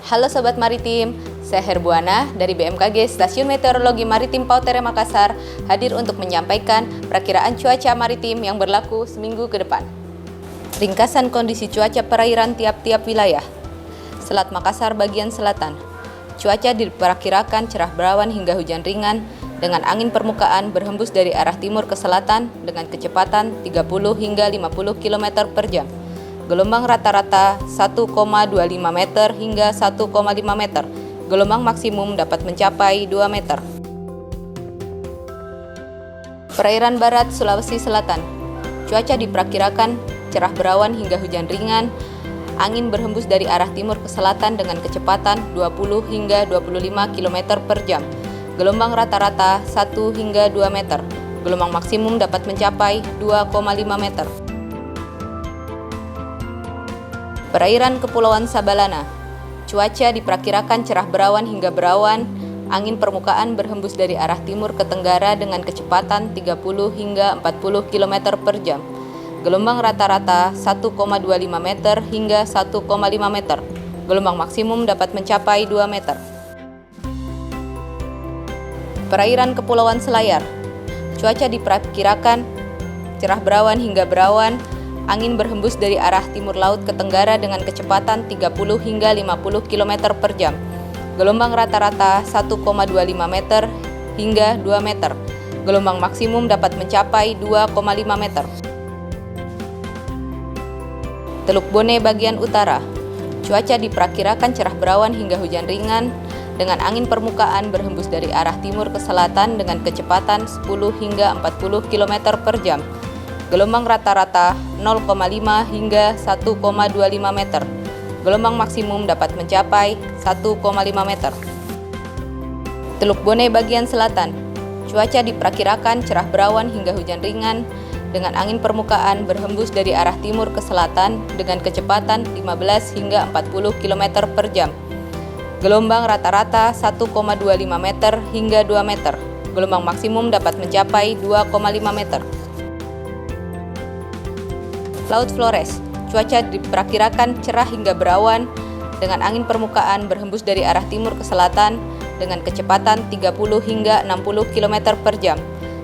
Halo Sobat Maritim, saya Herbuana dari BMKG Stasiun Meteorologi Maritim Pautere Makassar hadir untuk menyampaikan perakiraan cuaca maritim yang berlaku seminggu ke depan. Ringkasan kondisi cuaca perairan tiap-tiap wilayah. Selat Makassar bagian selatan. Cuaca diperkirakan cerah berawan hingga hujan ringan dengan angin permukaan berhembus dari arah timur ke selatan dengan kecepatan 30 hingga 50 km per jam. Gelombang rata-rata 1,25 meter hingga 1,5 meter. Gelombang maksimum dapat mencapai 2 meter. Perairan barat Sulawesi Selatan. Cuaca diperkirakan cerah berawan hingga hujan ringan. Angin berhembus dari arah timur ke selatan dengan kecepatan 20 hingga 25 km per jam. Gelombang rata-rata 1 hingga 2 meter. Gelombang maksimum dapat mencapai 2,5 meter. Perairan Kepulauan Sabalana. Cuaca diperkirakan cerah berawan hingga berawan, angin permukaan berhembus dari arah timur ke tenggara dengan kecepatan 30 hingga 40 km per jam. Gelombang rata-rata 1,25 meter hingga 1,5 meter. Gelombang maksimum dapat mencapai 2 meter. Perairan Kepulauan Selayar. Cuaca diperkirakan cerah berawan hingga berawan, angin berhembus dari arah timur laut ke tenggara dengan kecepatan 30 hingga 50 km per jam. Gelombang rata-rata 1,25 meter hingga 2 meter. Gelombang maksimum dapat mencapai 2,5 meter. Teluk Bone bagian utara. Cuaca diperkirakan cerah berawan hingga hujan ringan dengan angin permukaan berhembus dari arah timur ke selatan dengan kecepatan 10 hingga 40 km per jam. Gelombang rata-rata 0,5 hingga 1,25 meter. Gelombang maksimum dapat mencapai 1,5 meter. Teluk Bone bagian selatan. Cuaca diperkirakan cerah berawan hingga hujan ringan dengan angin permukaan berhembus dari arah timur ke selatan dengan kecepatan 15 hingga 40 km per jam. Gelombang rata-rata 1,25 meter hingga 2 meter. Gelombang maksimum dapat mencapai 2,5 meter. Laut Flores. Cuaca diperkirakan cerah hingga berawan dengan angin permukaan berhembus dari arah timur ke selatan dengan kecepatan 30 hingga 60 km per jam.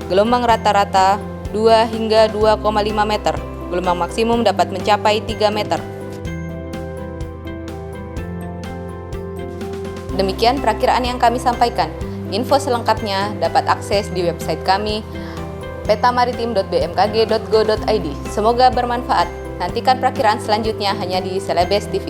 Gelombang rata-rata 2 hingga 2,5 meter. Gelombang maksimum dapat mencapai 3 meter. Demikian perakiraan yang kami sampaikan. Info selengkapnya dapat akses di website kami petamaritim.bmkg.go.id. Semoga bermanfaat. Nantikan perakiraan selanjutnya hanya di Celebes TV.